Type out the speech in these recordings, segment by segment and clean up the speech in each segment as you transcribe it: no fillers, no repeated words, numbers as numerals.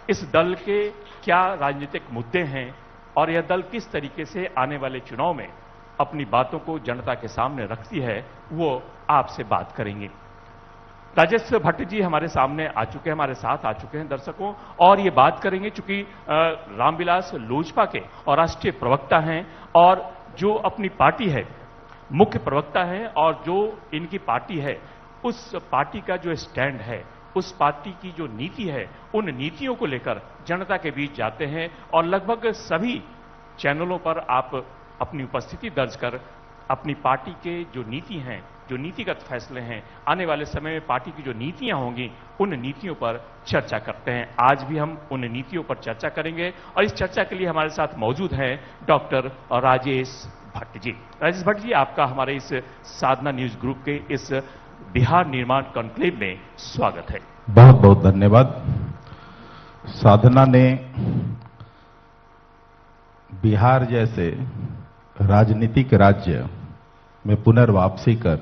इस दल के क्या राजनीतिक मुद्दे हैं और यह दल किस तरीके से आने वाले चुनाव में अपनी बातों को जनता के सामने रखती है, वो आपसे बात करेंगे। राजेश भट्ट जी हमारे सामने आ चुके हैं, हमारे साथ आ चुके हैं दर्शकों, और ये बात करेंगे चूंकि रामविलास लोजपा के और राष्ट्रीय प्रवक्ता हैं और जो अपनी पार्टी है मुख्य प्रवक्ता हैं, और जो इनकी पार्टी है उस पार्टी का जो स्टैंड है, उस पार्टी की जो नीति है, उन नीतियों को लेकर जनता के बीच जाते हैं और लगभग सभी चैनलों पर आप अपनी उपस्थिति दर्ज कर अपनी पार्टी के जो नीति हैं, जो नीतिगत फैसले हैं, आने वाले समय में पार्टी की जो नीतियां होंगी उन नीतियों पर चर्चा करते हैं। आज भी हम उन नीतियों पर चर्चा करेंगे और इस चर्चा के लिए हमारे साथ मौजूद हैं डॉक्टर राजेश भट्ट जी। राजेश भट्ट जी, आपका हमारे इस साधना न्यूज ग्रुप के इस बिहार निर्माण कॉन्क्लेव में स्वागत है। बहुत बहुत धन्यवाद। साधना ने बिहार जैसे राजनीतिक राज्य में पुनर्वापसी कर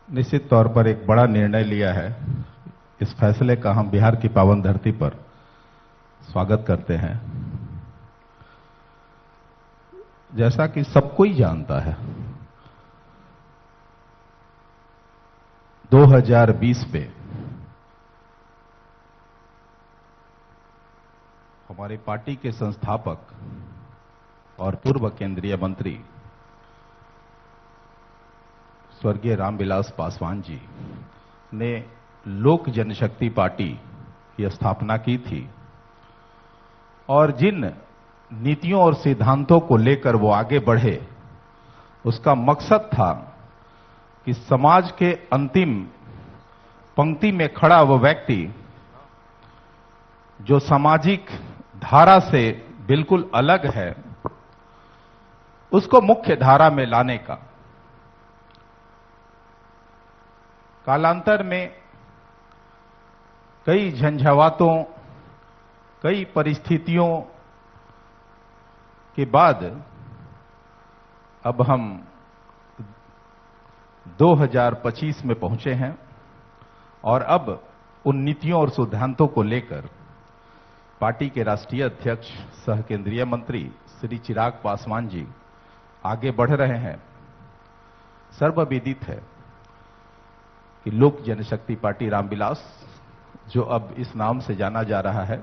निश्चित तौर पर एक बड़ा निर्णय लिया है। इस फैसले का हम बिहार की पावन धरती पर स्वागत करते हैं। जैसा कि सब कोई जानता है, 2020 में हमारी पार्टी के संस्थापक और पूर्व केंद्रीय मंत्री स्वर्गीय रामविलास पासवान जी ने लोक जनशक्ति पार्टी की स्थापना की थी और जिन नीतियों और सिद्धांतों को लेकर वो आगे बढ़े, उसका मकसद था कि समाज के अंतिम पंक्ति में खड़ा वो व्यक्ति जो सामाजिक धारा से बिल्कुल अलग है, उसको मुख्य धारा में लाने का। कालांतर में कई झंझावातों, कई परिस्थितियों के बाद अब हम 2025 में पहुंचे हैं और अब उन नीतियों और सिद्धांतों को लेकर पार्टी के राष्ट्रीय अध्यक्ष सह केंद्रीय मंत्री श्री चिराग पासवान जी आगे बढ़ रहे हैं। सर्वविदित है कि लोक जनशक्ति पार्टी रामविलास, जो अब इस नाम से जाना जा रहा है,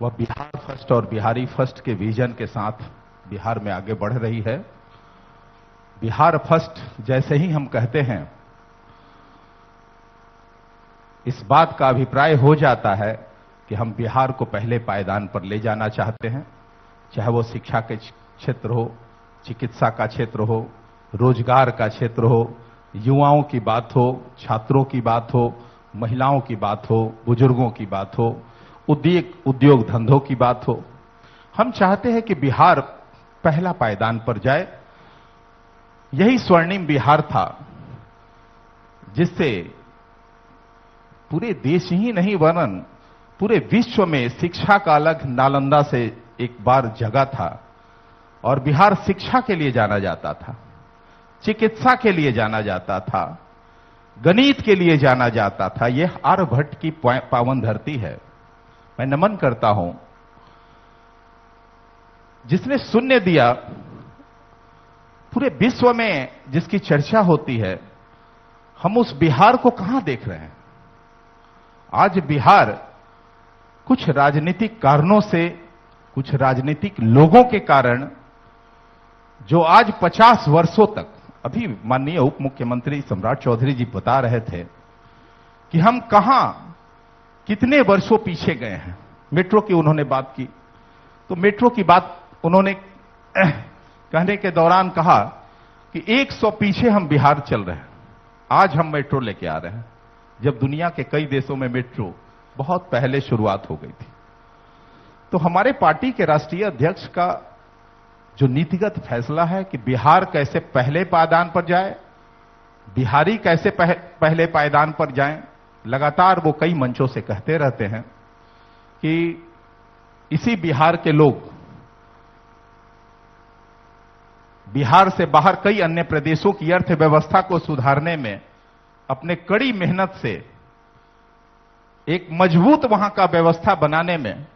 वह बिहार फर्स्ट और बिहारी फर्स्ट के विजन के साथ बिहार में आगे बढ़ रही है। बिहार फर्स्ट जैसे ही हम कहते हैं, इस बात का अभिप्राय हो जाता है कि हम बिहार को पहले पायदान पर ले जाना चाहते हैं, चाहे वो शिक्षा के क्षेत्र हो, चिकित्सा का क्षेत्र हो, रोजगार का क्षेत्र हो, युवाओं की बात हो, छात्रों की बात हो, महिलाओं की बात हो, बुजुर्गों की बात हो, उद्योग धंधों की बात हो। हम चाहते हैं कि बिहार पहला पायदान पर जाए। यही स्वर्णिम बिहार था जिससे पूरे देश ही नहीं वरन पूरे विश्व में शिक्षा का अलग नालंदा से एक बार जगह था और बिहार शिक्षा के लिए जाना जाता था, चिकित्सा के लिए जाना जाता था, गणित के लिए जाना जाता था। यह आर्यभट्ट की पावन धरती है। मैं नमन करता हूं जिसने शून्य दिया। पूरे विश्व में जिसकी चर्चा होती है, हम उस बिहार को कहां देख रहे हैं? आज बिहार कुछ राजनीतिक कारणों से, कुछ राजनीतिक लोगों के कारण, जो आज 50 वर्षों तक, अभी माननीय उप मुख्यमंत्री सम्राट चौधरी जी बता रहे थे कि हम कहां कितने वर्षों पीछे गए हैं। मेट्रो की उन्होंने बात की, तो मेट्रो की बात उन्होंने कहने के दौरान कहा कि 100 पीछे हम बिहार चल रहे हैं। आज हम मेट्रो लेके आ रहे हैं, जब दुनिया के कई देशों में मेट्रो बहुत पहले शुरुआत हो गई थी। तो हमारे पार्टी के राष्ट्रीय अध्यक्ष का जो नीतिगत फैसला है कि बिहार कैसे पहले पायदान पर जाए, बिहारी कैसे पहले पायदान पर जाएं, लगातार वो कई मंचों से कहते रहते हैं कि इसी बिहार के लोग बिहार से बाहर कई अन्य प्रदेशों की अर्थव्यवस्था को सुधारने में अपने कड़ी मेहनत से एक मजबूत वहां का व्यवस्था बनाने में,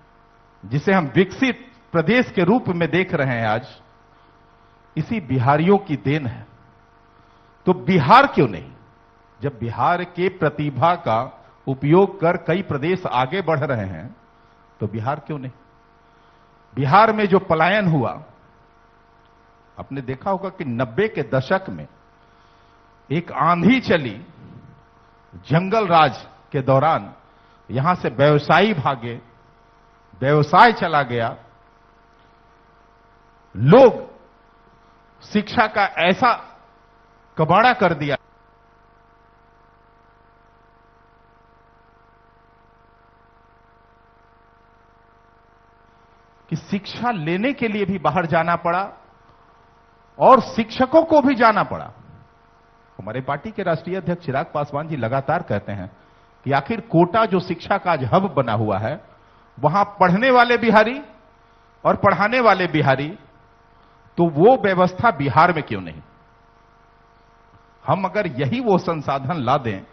जिसे हम विकसित प्रदेश के रूप में देख रहे हैं आज, इसी बिहारियों की देन है। तो बिहार क्यों नहीं? जब बिहार के प्रतिभा का उपयोग कर कई प्रदेश आगे बढ़ रहे हैं, तो बिहार क्यों नहीं? बिहार में जो पलायन हुआ, आपने देखा होगा कि 90 के दशक में एक आंधी चली जंगल राज के दौरान, यहां से व्यवसायी भागे, व्यवसाय चला गया, लोग शिक्षा का ऐसा कबाड़ा कर दिया कि शिक्षा लेने के लिए भी बाहर जाना पड़ा और शिक्षकों को भी जाना पड़ा। हमारे पार्टी के राष्ट्रीय अध्यक्ष चिराग पासवान जी लगातार कहते हैं कि आखिर कोटा जो शिक्षा का आज हब बना हुआ है, वहां पढ़ने वाले बिहारी और पढ़ाने वाले बिहारी, तो वो व्यवस्था बिहार में क्यों नहीं? हम अगर यही वो संसाधन ला दें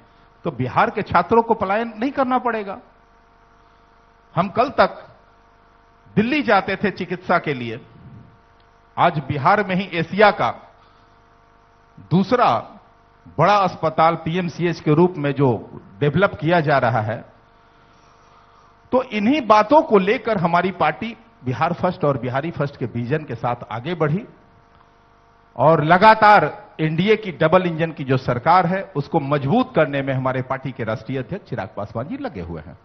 तो बिहार के छात्रों को पलायन नहीं करना पड़ेगा। हम कल तक दिल्ली जाते थे चिकित्सा के लिए, आज बिहार में ही एशिया का दूसरा बड़ा अस्पताल पीएमसीएच के रूप में जो डेवलप किया जा रहा है। तो इन्हीं बातों को लेकर हमारी पार्टी बिहार फर्स्ट और बिहारी फर्स्ट के विजन के साथ आगे बढ़ी और लगातार एनडीए की डबल इंजन की जो सरकार है, उसको मजबूत करने में हमारे पार्टी के राष्ट्रीय अध्यक्ष चिराग पासवान जी लगे हुए हैं।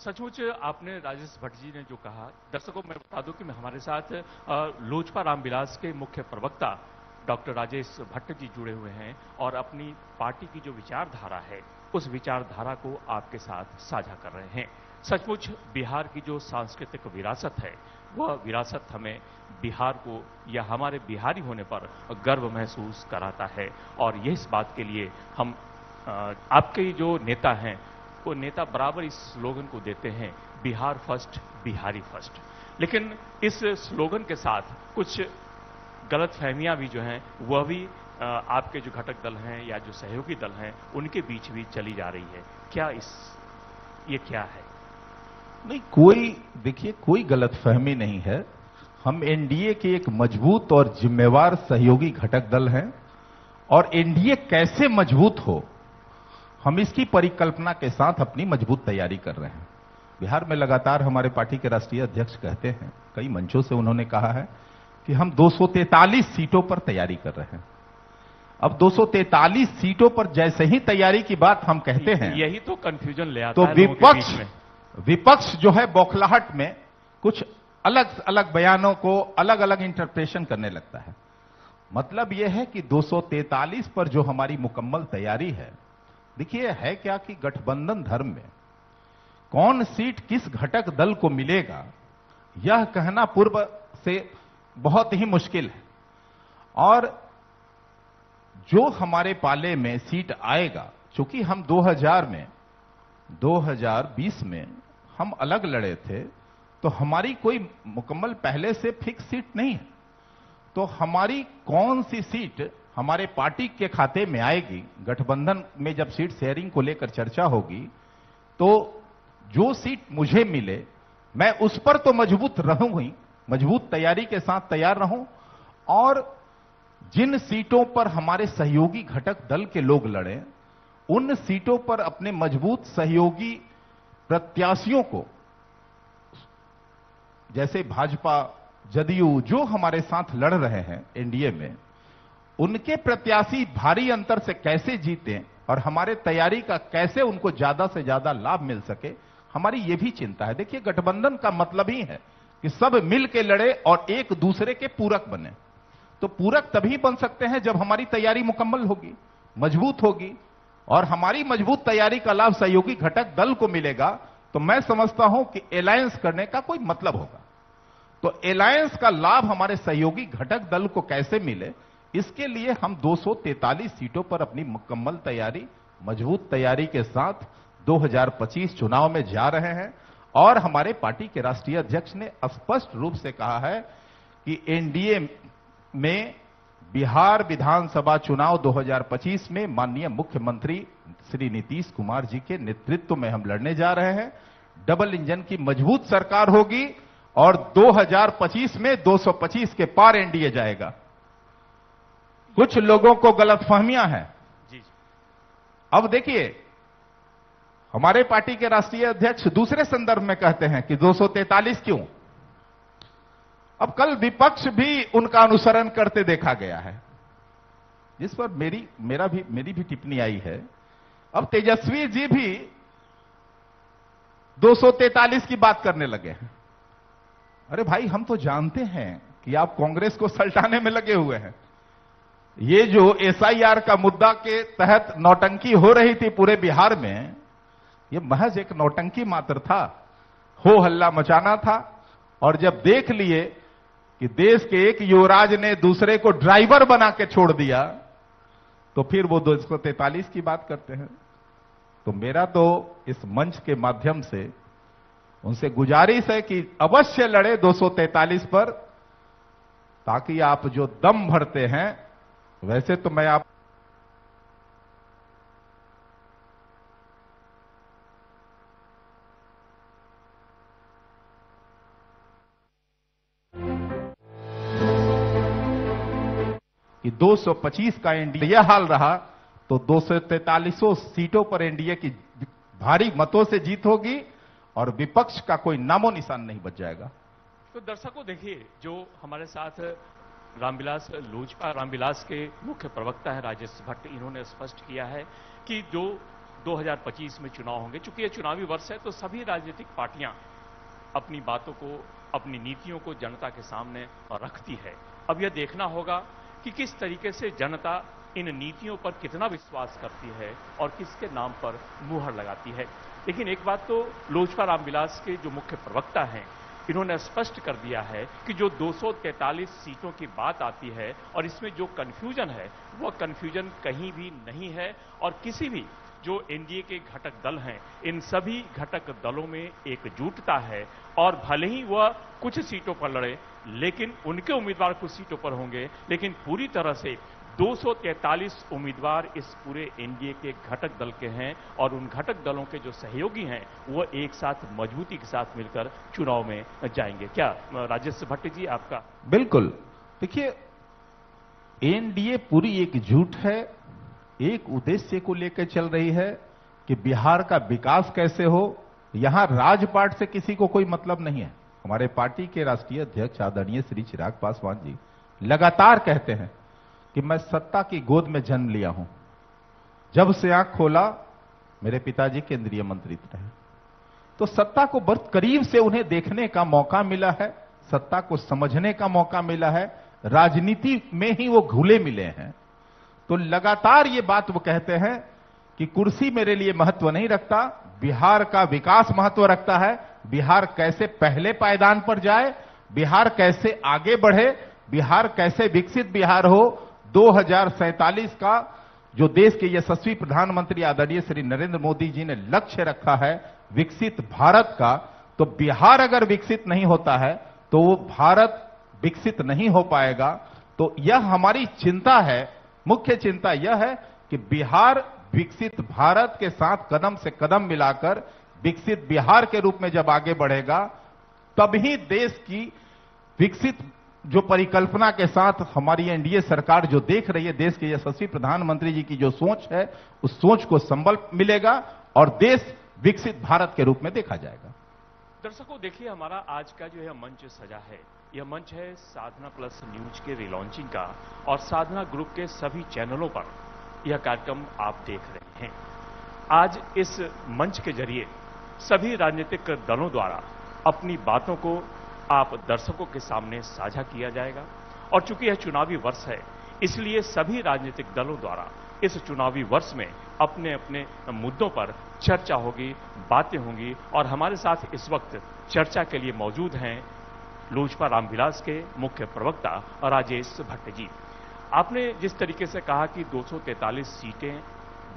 सचमुच आपने राजेश भट्ट जी ने जो कहा, दर्शकों मैं बता दूं कि हमारे साथ लोजपा रामविलास के मुख्य प्रवक्ता डॉक्टर राजेश भट्ट जी जुड़े हुए हैं और अपनी पार्टी की जो विचारधारा है, उस विचारधारा को आपके साथ साझा कर रहे हैं। सचमुच बिहार की जो सांस्कृतिक विरासत है, वह विरासत हमें बिहार को या हमारे बिहारी होने पर गर्व महसूस कराता है और यह इस बात के लिए हम आपके जो नेता हैं, वो नेता बराबर इस स्लोगन को देते हैं, बिहार फर्स्ट बिहारी फर्स्ट। लेकिन इस स्लोगन के साथ कुछ गलतफहमियां भी जो हैं, वह भी आपके जो घटक दल हैं या जो सहयोगी दल हैं, उनके बीच भी चली जा रही है। क्या ये क्या है? नहीं, देखिए कोई गलतफहमी नहीं है। हम एनडीए के एक मजबूत और जिम्मेवार सहयोगी घटक दल हैं और एनडीए कैसे मजबूत हो, हम इसकी परिकल्पना के साथ अपनी मजबूत तैयारी कर रहे हैं। बिहार में लगातार हमारे पार्टी के राष्ट्रीय अध्यक्ष कहते हैं, कई मंचों से उन्होंने कहा है कि हम 243 सीटों पर तैयारी कर रहे हैं। अब 243 सीटों पर जैसे ही तैयारी की बात हम कहते हैं, यही तो कंफ्यूजन ले आता तो है विपक्ष जो है बौखलाहट में कुछ अलग अलग बयानों को अलग अलग इंटरप्रिटेशन करने लगता है। मतलब यह है कि 243 पर जो हमारी मुकम्मल तैयारी है, देखिए है क्या कि गठबंधन धर्म में कौन सीट किस घटक दल को मिलेगा, यह कहना पूर्व से बहुत ही मुश्किल है। और जो हमारे पाले में सीट आएगा, चूंकि हम 2020 में हम अलग लड़े थे, तो हमारी कोई मुकम्मल पहले से फिक्स सीट नहीं है। तो हमारी कौन सी सीट हमारे पार्टी के खाते में आएगी, गठबंधन में जब सीट शेयरिंग को लेकर चर्चा होगी, तो जो सीट मुझे मिले मैं उस पर तो मजबूत रहूं ही, मजबूत तैयारी के साथ तैयार रहूं। और जिन सीटों पर हमारे सहयोगी घटक दल के लोग लड़े, उन सीटों पर अपने मजबूत सहयोगी प्रत्याशियों को, जैसे भाजपा, जदयू जो हमारे साथ लड़ रहे हैं एनडीए में, उनके प्रत्याशी भारी अंतर से कैसे जीतें और हमारे तैयारी का कैसे उनको ज्यादा से ज्यादा लाभ मिल सके, हमारी ये भी चिंता है। देखिए गठबंधन का मतलब ही है कि सब मिल के लड़े और एक दूसरे के पूरक बने। तो पूरक तभी बन सकते हैं जब हमारी तैयारी मुकम्मल होगी, मजबूत होगी, और हमारी मजबूत तैयारी का लाभ सहयोगी घटक दल को मिलेगा। तो मैं समझता हूं कि अलायंस करने का कोई मतलब होगा। तो अलायंस का लाभ हमारे सहयोगी घटक दल को कैसे मिले, इसके लिए हम 243 सीटों पर अपनी मुकम्मल तैयारी, मजबूत तैयारी के साथ 2025 चुनाव में जा रहे हैं। और हमारे पार्टी के राष्ट्रीय अध्यक्ष ने स्पष्ट रूप से कहा है कि एनडीए में बिहार विधानसभा चुनाव 2025 में माननीय मुख्यमंत्री श्री नीतीश कुमार जी के नेतृत्व में हम लड़ने जा रहे हैं। डबल इंजन की मजबूत सरकार होगी और 2025 में 225 के पार एनडीए जाएगा। कुछ लोगों को गलतफहमियां हैं। अब देखिए, हमारे पार्टी के राष्ट्रीय अध्यक्ष दूसरे संदर्भ में कहते हैं कि 243 क्यों। अब कल विपक्ष भी उनका अनुसरण करते देखा गया है, जिस पर मेरी भी टिप्पणी आई है। अब तेजस्वी जी भी 243 की बात करने लगे हैं। अरे भाई, हम तो जानते हैं कि आप कांग्रेस को सल्टाने में लगे हुए हैं। ये जो एसआईआर का मुद्दा के तहत नौटंकी हो रही थी पूरे बिहार में, ये महज एक नौटंकी मात्र था, हो हल्ला मचाना था। और जब देख लिए कि देश के एक युवराज ने दूसरे को ड्राइवर बना के छोड़ दिया, तो फिर वो 243 की बात करते हैं। तो मेरा तो इस मंच के माध्यम से उनसे गुजारिश है कि अवश्य लड़े 243 पर, ताकि आप जो दम भरते हैं, वैसे तो मैं आप कि 225 का एनडीए यह हाल रहा तो 243 सीटों पर एनडीए की भारी मतों से जीत होगी और विपक्ष का कोई नामो निशान नहीं बच जाएगा। तो दर्शकों, देखिए, जो हमारे साथ रामविलास लोजपा रामविलास के मुख्य प्रवक्ता है राजेश भट्ट, इन्होंने स्पष्ट किया है कि जो 2025 में चुनाव होंगे, चूंकि यह चुनावी वर्ष है, तो सभी राजनीतिक पार्टियां अपनी बातों को, अपनी नीतियों को जनता के सामने रखती है। अब यह देखना होगा कि किस तरीके से जनता इन नीतियों पर कितना विश्वास करती है और किसके नाम पर मुहर लगाती है। लेकिन एक बात तो लोजपा रामविलास के जो मुख्य प्रवक्ता हैं, इन्होंने स्पष्ट कर दिया है कि जो 243 सीटों की बात आती है और इसमें जो कंफ्यूजन है, वह कंफ्यूजन कहीं भी नहीं है। और किसी भी जो एनडीए के घटक दल हैं, इन सभी घटक दलों में एकजुटता है। और भले ही वह कुछ सीटों पर लड़े, लेकिन उनके उम्मीदवार कुछ सीटों पर होंगे, लेकिन पूरी तरह से 243 उम्मीदवार इस पूरे एनडीए के घटक दल के हैं और उन घटक दलों के जो सहयोगी हैं, वो एक साथ मजबूती के साथ मिलकर चुनाव में जाएंगे। क्या राजेश भट्ट जी आपका? बिल्कुल। देखिए, एनडीए पूरी एकजुट है, एक उद्देश्य को लेकर चल रही है कि बिहार का विकास कैसे हो। यहां राजपाट से किसी को कोई मतलब नहीं है। हमारे पार्टी के राष्ट्रीय अध्यक्ष आदरणीय श्री चिराग पासवान जी लगातार कहते हैं कि मैं सत्ता की गोद में जन्म लिया हूं। जब से आंख खोला, मेरे पिताजी केंद्रीय मंत्री रहे, तो सत्ता को बहुत करीब से उन्हें देखने का मौका मिला है, सत्ता को समझने का मौका मिला है, राजनीति में ही वो घुले मिले हैं। तो लगातार ये बात वो कहते हैं कि कुर्सी मेरे लिए महत्व नहीं रखता, बिहार का विकास महत्व रखता है। बिहार कैसे पहले पायदान पर जाए, बिहार कैसे आगे बढ़े, बिहार कैसे विकसित बिहार हो। 2047 का जो देश के यशस्वी प्रधानमंत्री आदरणीय श्री नरेंद्र मोदी जी ने लक्ष्य रखा है विकसित भारत का, तो बिहार अगर विकसित नहीं होता है तो वो भारत विकसित नहीं हो पाएगा। तो यह हमारी चिंता है, मुख्य चिंता यह है कि बिहार विकसित भारत के साथ कदम से कदम मिलाकर विकसित बिहार के रूप में जब आगे बढ़ेगा, तभी देश की विकसित जो परिकल्पना के साथ हमारी एनडीए सरकार जो देख रही है, देश के यशस्वी प्रधानमंत्री जी की जो सोच है, उस सोच को संबल मिलेगा और देश विकसित भारत के रूप में देखा जाएगा। दर्शकों, देखिए, हमारा आज का जो यह मंच सजा है, यह मंच है साधना प्लस न्यूज के रिलॉन्चिंग का, और साधना ग्रुप के सभी चैनलों पर यह कार्यक्रम आप देख रहे हैं। आज इस मंच के जरिए सभी राजनीतिक दलों द्वारा अपनी बातों को आप दर्शकों के सामने साझा किया जाएगा। और चूंकि यह चुनावी वर्ष है, इसलिए सभी राजनीतिक दलों द्वारा इस चुनावी वर्ष में अपने अपने मुद्दों पर चर्चा होगी, बातें होंगी। और हमारे साथ इस वक्त चर्चा के लिए मौजूद हैं लोजपा रामविलास के मुख्य प्रवक्ता राजेश भट्ट जी। आपने जिस तरीके से कहा कि 243 सीटें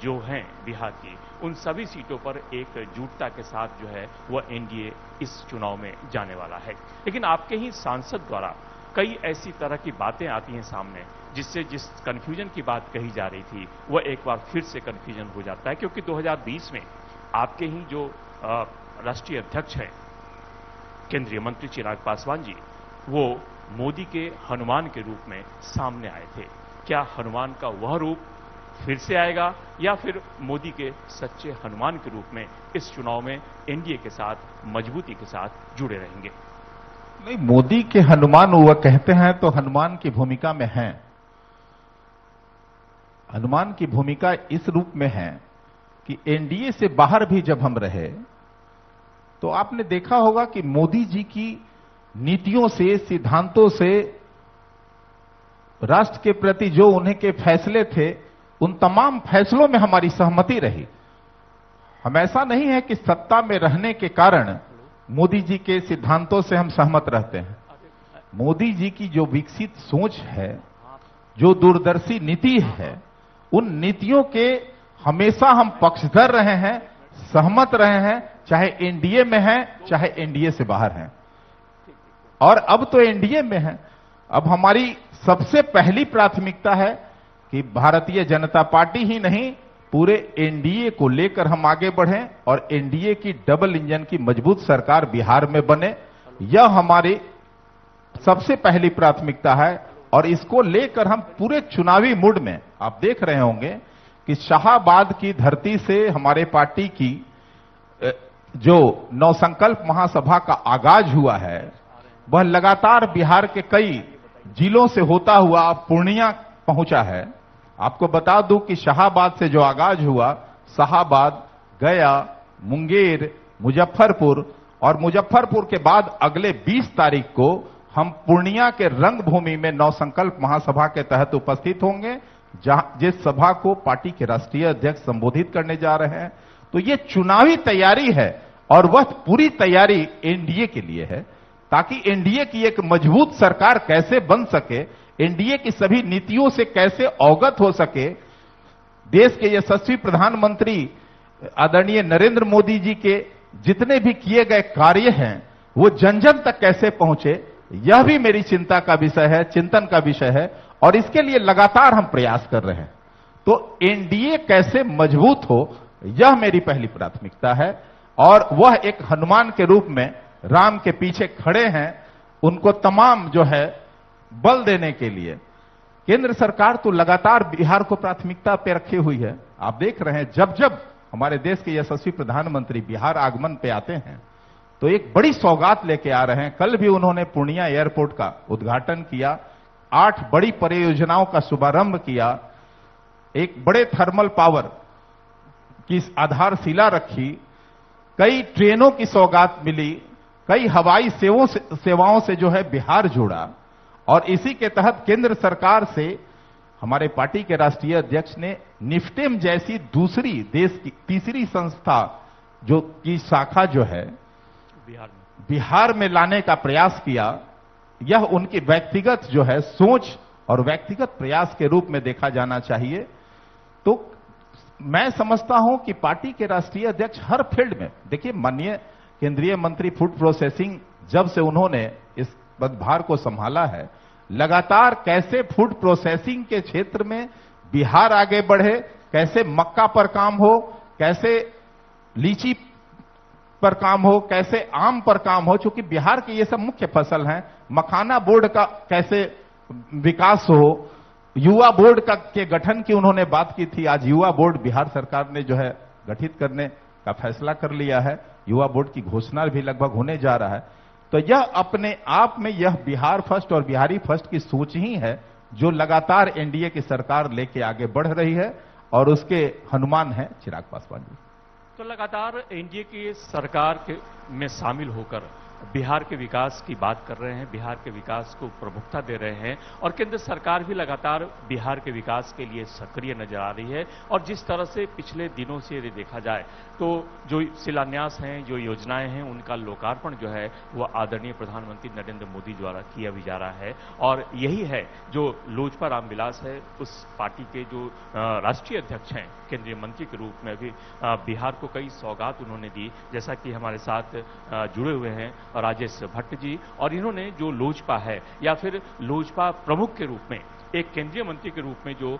जो हैं बिहार की, उन सभी सीटों पर एकजुटता के साथ जो है वह एनडीए इस चुनाव में जाने वाला है। लेकिन आपके ही सांसद द्वारा कई ऐसी तरह की बातें आती हैं सामने, जिससे जिस कन्फ्यूजन की बात कही जा रही थी वह एक बार फिर से कन्फ्यूजन हो जाता है। क्योंकि 2020 में आपके ही जो राष्ट्रीय अध्यक्ष हैं, केंद्रीय मंत्री चिराग पासवान जी, वो मोदी के हनुमान के रूप में सामने आए थे। क्या हनुमान का वह रूप फिर से आएगा या फिर मोदी के सच्चे हनुमान के रूप में इस चुनाव में एनडीए के साथ मजबूती के साथ जुड़े रहेंगे? नहीं, मोदी के हनुमान वह कहते हैं तो हनुमान की भूमिका में हैं। हनुमान की भूमिका इस रूप में है कि एनडीए से बाहर भी जब हम रहे तो आपने देखा होगा कि मोदी जी की नीतियों से, सिद्धांतों से, राष्ट्र के प्रति जो उन्हें के फैसले थे, उन तमाम फैसलों में हमारी सहमति रही। हम ऐसा नहीं है कि सत्ता में रहने के कारण मोदी जी के सिद्धांतों से हम सहमत रहते हैं। मोदी जी की जो विकसित सोच है, जो दूरदर्शी नीति है, उन नीतियों के हमेशा हम पक्षधर रहे हैं, सहमत रहे हैं, चाहे एनडीए में हैं, चाहे एनडीए से बाहर हैं। और अब तो एनडीए में हैं। अब हमारी सबसे पहली प्राथमिकता है कि भारतीय जनता पार्टी ही नहीं, पूरे एनडीए को लेकर हम आगे बढ़ें और एनडीए की डबल इंजन की मजबूत सरकार बिहार में बने। यह हमारी सबसे पहली प्राथमिकता है और इसको लेकर हम पूरे चुनावी मूड में, आप देख रहे होंगे कि शाहाबाद की धरती से हमारे पार्टी की जो नवसंकल्प महासभा का आगाज हुआ है, वह लगातार बिहार के कई जिलों से होता हुआ पूर्णिया पहुंचा है। आपको बता दूं कि शाहाबाद से जो आगाज हुआ, शाहाबाद, गया, मुंगेर, मुजफ्फरपुर और मुजफ्फरपुर के बाद अगले 20 तारीख को हम पूर्णिया के रंगभूमि में नवसंकल्प महासभा के तहत उपस्थित होंगे, जिस सभा को पार्टी के राष्ट्रीय अध्यक्ष संबोधित करने जा रहे हैं। तो ये चुनावी तैयारी है और वह पूरी तैयारी एनडीए के लिए है, ताकि एनडीए की एक मजबूत सरकार कैसे बन सके, एनडीए की सभी नीतियों से कैसे अवगत हो सके, देश के यशस्वी प्रधानमंत्री आदरणीय नरेंद्र मोदी जी के जितने भी किए गए कार्य हैं वो जन जन तक कैसे पहुंचे, यह भी मेरी चिंता का विषय है, चिंतन का विषय है और इसके लिए लगातार हम प्रयास कर रहे हैं। तो एनडीए कैसे मजबूत हो, यह मेरी पहली प्राथमिकता है और वह एक हनुमान के रूप में राम के पीछे खड़े हैं, उनको तमाम जो है बल देने के लिए। केंद्र सरकार तो लगातार बिहार को प्राथमिकता पे रखी हुई है। आप देख रहे हैं जब जब हमारे देश के यशस्वी प्रधानमंत्री बिहार आगमन पे आते हैं तो एक बड़ी सौगात लेके आ रहे हैं। कल भी उन्होंने पूर्णिया एयरपोर्ट का उद्घाटन किया, 8 बड़ी परियोजनाओं का शुभारंभ किया, एक बड़े थर्मल पावर की आधारशिला रखी, कई ट्रेनों की सौगात मिली, कई हवाई सेवाओं से जो है बिहार जुड़ा और इसी के तहत केंद्र सरकार से हमारे पार्टी के राष्ट्रीय अध्यक्ष ने निफ्टेम जैसी दूसरी देश की तीसरी संस्था जो की शाखा जो है बिहार में लाने का प्रयास किया। यह उनकी व्यक्तिगत जो है सोच और व्यक्तिगत प्रयास के रूप में देखा जाना चाहिए। तो मैं समझता हूं कि पार्टी के राष्ट्रीय अध्यक्ष हर फील्ड में, देखिए माननीय केंद्रीय मंत्री फूड प्रोसेसिंग जब से उन्होंने इस पदभार को संभाला है, लगातार कैसे फूड प्रोसेसिंग के क्षेत्र में बिहार आगे बढ़े, कैसे मक्का पर काम हो, कैसे लीची पर काम हो, कैसे आम पर काम हो, क्योंकि बिहार की ये सब मुख्य फसल हैं। मखाना बोर्ड का कैसे विकास हो, युवा बोर्ड का के गठन की उन्होंने बात की थी। आज युवा बोर्ड बिहार सरकार ने जो है गठित करने का फैसला कर लिया है, युवा बोर्ड की घोषणा भी लगभग होने जा रहा है। तो यह अपने आप में यह बिहार फर्स्ट और बिहारी फर्स्ट की सोच ही है जो लगातार एनडीए की सरकार लेके आगे बढ़ रही है और उसके हनुमान है चिराग पासवान जी। तो लगातार एनडीए की सरकार में शामिल होकर बिहार के विकास की बात कर रहे हैं, बिहार के विकास को प्रमुखता दे रहे हैं और केंद्र सरकार भी लगातार बिहार के विकास के लिए सक्रिय नजर आ रही है। और जिस तरह से पिछले दिनों से यदि देखा जाए तो जो शिलान्यास हैं, जो योजनाएं हैं, उनका लोकार्पण जो है वो आदरणीय प्रधानमंत्री नरेंद्र मोदी द्वारा किया भी जा रहा है। और यही है जो लोजपा रामविलास है, उस पार्टी के जो राष्ट्रीय अध्यक्ष हैं, केंद्रीय मंत्री के रूप में भी बिहार को कई सौगात उन्होंने दी। जैसा कि हमारे साथ जुड़े हुए हैं राजेश भट्ट जी, और इन्होंने जो लोजपा है या फिर लोजपा प्रमुख के रूप में, एक केंद्रीय मंत्री के रूप में जो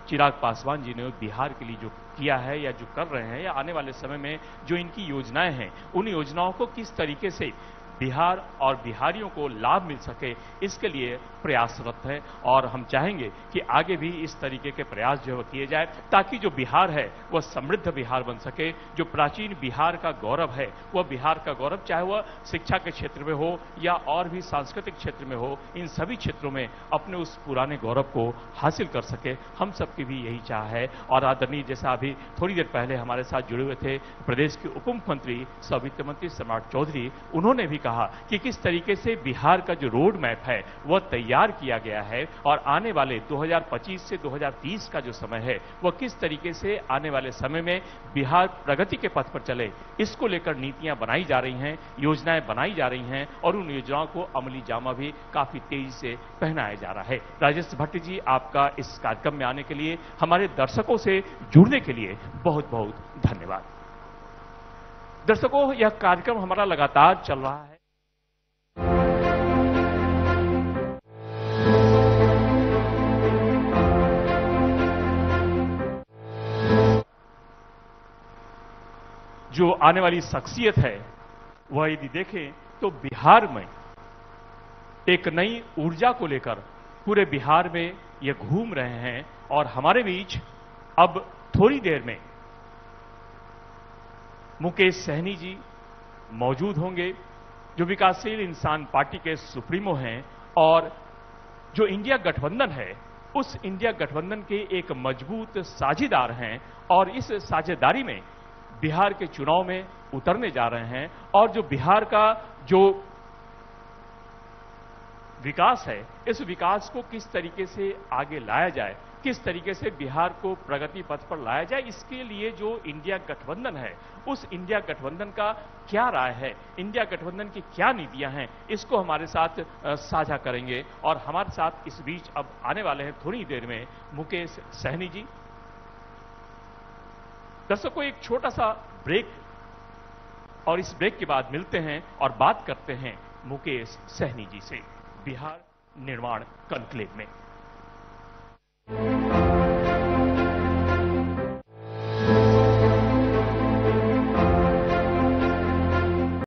चिराग पासवान जी ने बिहार के लिए जो किया है या जो कर रहे हैं या आने वाले समय में जो इनकी योजनाएं हैं, उन योजनाओं को किस तरीके से बिहार और बिहारियों को लाभ मिल सके, इसके लिए प्रयासरत है। और हम चाहेंगे कि आगे भी इस तरीके के प्रयास जो है किए जाए, ताकि जो बिहार है वह समृद्ध बिहार बन सके। जो प्राचीन बिहार का गौरव है, वह बिहार का गौरव, चाहे वह शिक्षा के क्षेत्र में हो या और भी सांस्कृतिक क्षेत्र में हो, इन सभी क्षेत्रों में अपने उस पुराने गौरव को हासिल कर सके। हम सबकी भी यही चाह है। और आदरणीय, जैसा अभी थोड़ी देर पहले हमारे साथ जुड़े हुए थे प्रदेश के उप मुख्यमंत्री सह वित्त मंत्री सम्राट चौधरी, उन्होंने भी कहा कि किस तरीके से बिहार का जो रोड मैप है वह तैयार किया गया है, और आने वाले 2025 से 2030 का जो समय है वह किस तरीके से आने वाले समय में बिहार प्रगति के पथ पर चले, इसको लेकर नीतियां बनाई जा रही हैं, योजनाएं बनाई जा रही हैं, और उन योजनाओं को अमली जामा भी काफी तेजी से पहनाया जा रहा है। राजेश भट्ट जी, आपका इस कार्यक्रम में आने के लिए, हमारे दर्शकों से जुड़ने के लिए बहुत बहुत धन्यवाद। दर्शकों, यह कार्यक्रम हमारा लगातार चल रहा है। जो आने वाली शख्सियत है वह यदि देखें तो बिहार में एक नई ऊर्जा को लेकर पूरे बिहार में ये घूम रहे हैं। और हमारे बीच अब थोड़ी देर में मुकेश सहनी जी मौजूद होंगे, जो विकासशील इंसान पार्टी के सुप्रीमो हैं और जो इंडिया गठबंधन है उस इंडिया गठबंधन के एक मजबूत साझेदार हैं, और इस साझेदारी में बिहार के चुनाव में उतरने जा रहे हैं। और जो बिहार का जो विकास है, इस विकास को किस तरीके से आगे लाया जाए, किस तरीके से बिहार को प्रगति पथ पर लाया जाए, इसके लिए जो इंडिया गठबंधन है, उस इंडिया गठबंधन का क्या राय है, इंडिया गठबंधन की क्या नीतियां हैं, इसको हमारे साथ साझा करेंगे। और हमारे साथ इस बीच अब आने वाले हैं थोड़ी देर में मुकेश सहनी जी। दर्शकों, एक छोटा सा ब्रेक, और इस ब्रेक के बाद मिलते हैं और बात करते हैं मुकेश सहनी जी से बिहार निर्माण कॉन्क्लेव में।